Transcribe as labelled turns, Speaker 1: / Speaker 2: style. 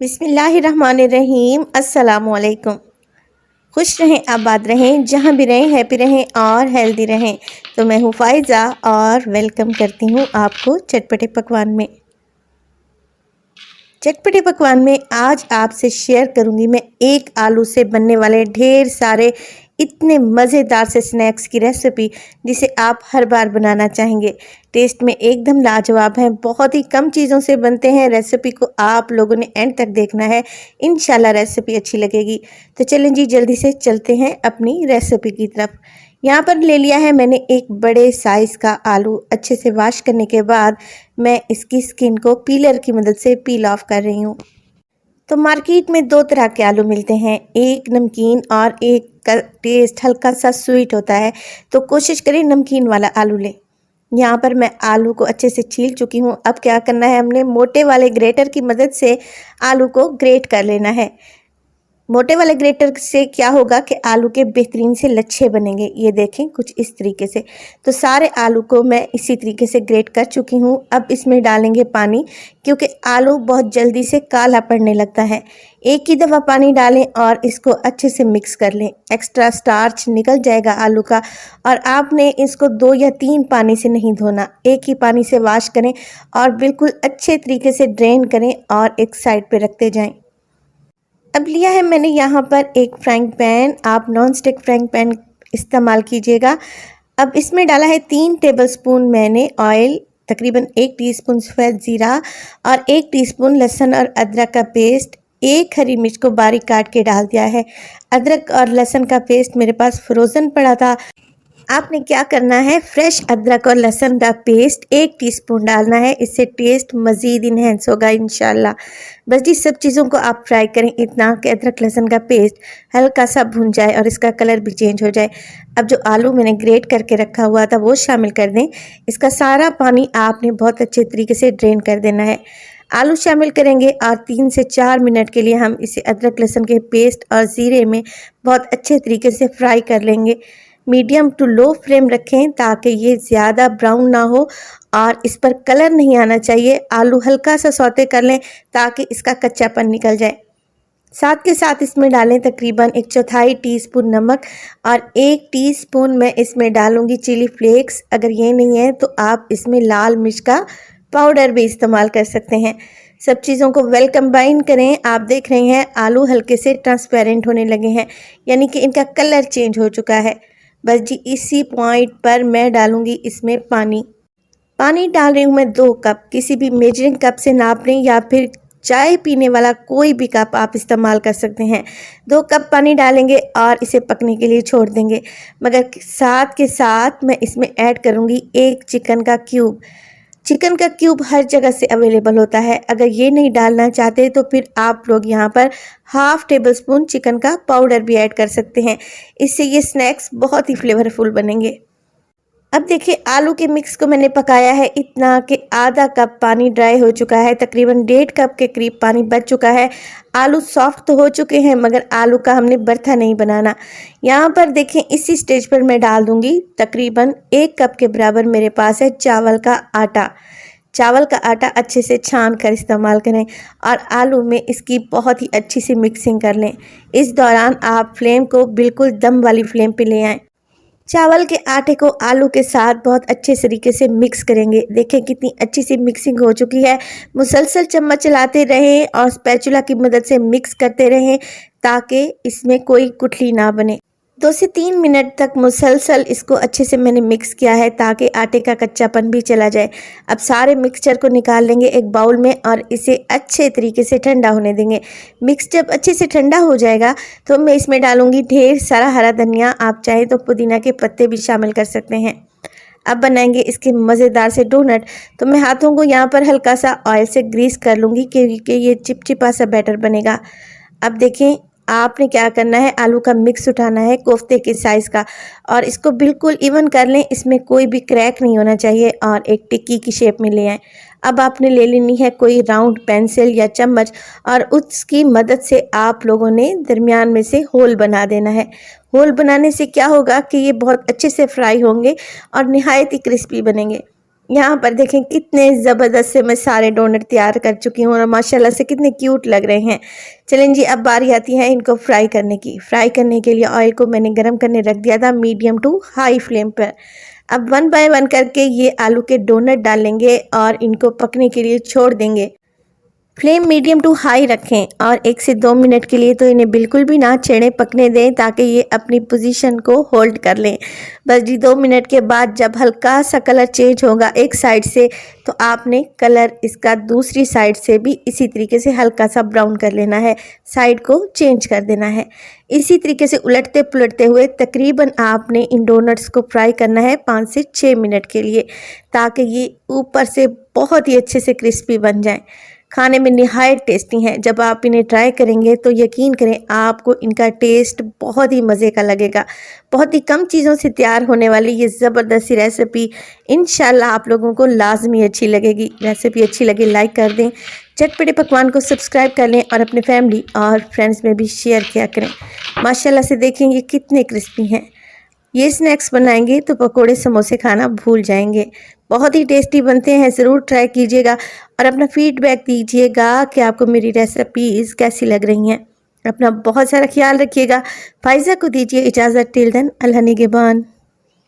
Speaker 1: बिस्मिल्लाहिर्रहमानिर्रहीम। अस्सलामुअलैकुम। खुश रहें, आबाद रहें, जहाँ भी रहें हैप्पी रहें और हेल्दी रहें। तो मैं हूँ फ़ाइज़ा और वेलकम करती हूँ आपको चटपटे पकवान में। चटपटे पकवान में आज आपसे शेयर करूंगी मैं एक आलू से बनने वाले ढेर सारे इतने मज़ेदार से स्नैक्स की रेसिपी जिसे आप हर बार बनाना चाहेंगे। टेस्ट में एकदम लाजवाब है, बहुत ही कम चीज़ों से बनते हैं। रेसिपी को आप लोगों ने एंड तक देखना है, इंशाल्लाह रेसिपी अच्छी लगेगी। तो चलें जी, जल्दी से चलते हैं अपनी रेसिपी की तरफ। यहाँ पर ले लिया है मैंने एक बड़े साइज़ का आलू। अच्छे से वॉश करने के बाद मैं इसकी स्किन को पीलर की मदद से पील ऑफ कर रही हूँ। तो मार्केट में दो तरह के आलू मिलते हैं, एक नमकीन और एक का टेस्ट हल्का सा स्वीट होता है। तो कोशिश करें नमकीन वाला आलू लें। यहाँ पर मैं आलू को अच्छे से छील चुकी हूँ। अब क्या करना है, हमने मोटे वाले ग्रेटर की मदद से आलू को ग्रेट कर लेना है। मोटे वाले ग्रेटर से क्या होगा कि आलू के बेहतरीन से लच्छे बनेंगे। ये देखें कुछ इस तरीके से। तो सारे आलू को मैं इसी तरीके से ग्रेट कर चुकी हूँ। अब इसमें डालेंगे पानी, क्योंकि आलू बहुत जल्दी से काला पड़ने लगता है। एक ही दफ़ा पानी डालें और इसको अच्छे से मिक्स कर लें। एक्स्ट्रा स्टार्च निकल जाएगा आलू का। और आपने इसको 2 या 3 पानी से नहीं धोना, एक ही पानी से वॉश करें और बिल्कुल अच्छे तरीके से ड्रेन करें और एक साइड पे रखते जाएं। अब लिया है मैंने यहाँ पर एक फ्राइंग पैन। आप नॉन स्टिक फ्राइंग पैन इस्तेमाल कीजिएगा। अब इसमें डाला है 3 टेबलस्पून मैंने ऑयल, तकरीबन 1 टीस्पून सफ़ेद ज़ीरा और 1 टीस्पून लहसुन और अदरक का पेस्ट। एक हरी मिर्च को बारीक काट के डाल दिया है। अदरक और लहसुन का पेस्ट मेरे पास फ्रोज़न पड़ा था। आपने क्या करना है, फ्रेश अदरक और लहसुन का पेस्ट 1 टीस्पून डालना है। इससे टेस्ट मज़ीद इन्हेंस होगा इंशाल्लाह। बस जी सब चीज़ों को आप फ्राई करें इतना कि अदरक लहसुन का पेस्ट हल्का सा भुन जाए और इसका कलर भी चेंज हो जाए। अब जो आलू मैंने ग्रेट करके रखा हुआ था वो शामिल कर दें। इसका सारा पानी आपने बहुत अच्छे तरीके से ड्रेन कर देना है। आलू शामिल करेंगे और 3 से 4 मिनट के लिए हम इसे अदरक लहसुन के पेस्ट और ज़ीरे में बहुत अच्छे तरीके से फ्राई कर लेंगे। मीडियम टू लो फ्लेम रखें ताकि ये ज़्यादा ब्राउन ना हो और इस पर कलर नहीं आना चाहिए। आलू हल्का सा सौते कर लें ताकि इसका कच्चापन निकल जाए। साथ के साथ इसमें डालें तकरीबन 1/4 टीस्पून नमक और 1 टीस्पून मैं इसमें डालूंगी चिली फ्लेक्स। अगर ये नहीं है तो आप इसमें लाल मिर्च का पाउडर भी इस्तेमाल कर सकते हैं। सब चीज़ों को वेल कंबाइन करें। आप देख रहे हैं आलू हल्के से ट्रांसपेरेंट होने लगे हैं, यानी कि इनका कलर चेंज हो चुका है। बस जी इसी पॉइंट पर मैं डालूंगी इसमें पानी। पानी डाल रही हूँ मैं 2 कप। किसी भी मेजरिंग कप से नाप लें या फिर चाय पीने वाला कोई भी कप आप इस्तेमाल कर सकते हैं। 2 कप पानी डालेंगे और इसे पकने के लिए छोड़ देंगे। मगर साथ के साथ मैं इसमें ऐड करूँगी 1 चिकन का क्यूब। चिकन का क्यूब हर जगह से अवेलेबल होता है। अगर ये नहीं डालना चाहते तो फिर आप लोग यहाँ पर हाफ टेबल स्पून चिकन का पाउडर भी ऐड कर सकते हैं। इससे ये स्नैक्स बहुत ही फ्लेवरफुल बनेंगे। अब देखिए आलू के मिक्स को मैंने पकाया है इतना कि आधा कप पानी ड्राई हो चुका है, तकरीबन 1.5 कप के करीब पानी बच चुका है। आलू सॉफ्ट तो हो चुके हैं मगर आलू का हमने भरथा नहीं बनाना। यहाँ पर देखें इसी स्टेज पर मैं डाल दूंगी तकरीबन 1 कप के बराबर मेरे पास है चावल का आटा। चावल का आटा अच्छे से छान कर इस्तेमाल करें और आलू में इसकी बहुत ही अच्छी सी मिक्सिंग कर लें। इस दौरान आप फ्लेम को बिल्कुल दम वाली फ्लेम पे ले आएँ। चावल के आटे को आलू के साथ बहुत अच्छे तरीके से मिक्स करेंगे। देखें कितनी अच्छी सी मिक्सिंग हो चुकी है। मुसलसल चम्मच चलाते रहें और स्पैचुला की मदद से मिक्स करते रहें ताकि इसमें कोई गुठली ना बने। 2 से 3 मिनट तक मुसलसल इसको अच्छे से मैंने मिक्स किया है ताकि आटे का कच्चापन भी चला जाए। अब सारे मिक्सचर को निकाल लेंगे एक बाउल में और इसे अच्छे तरीके से ठंडा होने देंगे। मिक्स जब अच्छे से ठंडा हो जाएगा तो मैं इसमें डालूंगी ढेर सारा हरा धनिया। आप चाहें तो पुदीना के पत्ते भी शामिल कर सकते हैं। अब बनाएंगे इसके मज़ेदार से डोनट। तो मैं हाथों को यहाँ पर हल्का सा ऑयल से ग्रीस कर लूँगी क्योंकि ये चिपचिपा सा बैटर बनेगा। अब देखें आपने क्या करना है, आलू का मिक्स उठाना है कोफ्ते के साइज़ का और इसको बिल्कुल इवन कर लें। इसमें कोई भी क्रैक नहीं होना चाहिए और एक टिक्की की शेप में ले आएँ। अब आपने ले लेनी है कोई राउंड पेंसिल या चम्मच और उसकी मदद से आप लोगों ने दरमियान में से होल बना देना है। होल बनाने से क्या होगा कि ये बहुत अच्छे से फ्राई होंगे और निहायत ही क्रिस्पी बनेंगे। यहाँ पर देखें कितने ज़बरदस्त से मैं सारे डोनट तैयार कर चुकी हूँ और माशाल्लाह से कितने क्यूट लग रहे हैं। चलें जी, अब बारी आती है इनको फ्राई करने की। फ्राई करने के लिए ऑयल को मैंने गरम करने रख दिया था मीडियम टू हाई फ्लेम पर। अब वन बाय वन करके ये आलू के डोनट डालेंगे और इनको पकने के लिए छोड़ देंगे। फ्लेम मीडियम टू हाई रखें और 1 से 2 मिनट के लिए तो इन्हें बिल्कुल भी ना छेड़ें, पकने दें ताकि ये अपनी पोजीशन को होल्ड कर लें। बस जी 2 मिनट के बाद जब हल्का सा कलर चेंज होगा एक साइड से, तो आपने कलर इसका दूसरी साइड से भी इसी तरीके से हल्का सा ब्राउन कर लेना है, साइड को चेंज कर देना है। इसी तरीके से उलटते पुलटते हुए तकरीबन आपने इन डोनट्स को फ्राई करना है 5 से 6 मिनट के लिए, ताकि ये ऊपर से बहुत ही अच्छे से क्रिस्पी बन जाएं। खाने में निहायत टेस्टी हैं। जब आप इन्हें ट्राई करेंगे तो यकीन करें आपको इनका टेस्ट बहुत ही मज़े का लगेगा। बहुत ही कम चीज़ों से तैयार होने वाली ये ज़बरदस्त सी रेसिपी इंशाल्लाह आप लोगों को लाजमी अच्छी लगेगी। रेसिपी अच्छी लगे लाइक कर दें, चटपटे पकवान को सब्सक्राइब कर लें और अपने फैमिली और फ्रेंड्स में भी शेयर किया करें। माशाल्लाह से देखेंगे कितने क्रिस्पी हैं। ये स्नैक्स बनाएंगे तो पकोड़े समोसे खाना भूल जाएंगे। बहुत ही टेस्टी बनते हैं, ज़रूर ट्राई कीजिएगा और अपना फीडबैक दीजिएगा कि आपको मेरी रेसिपीज़ कैसी लग रही हैं। अपना बहुत सारा ख्याल रखिएगा। फ़ाइज़ा को दीजिए इजाज़त। टिल देन, अल्लाह निगहबान।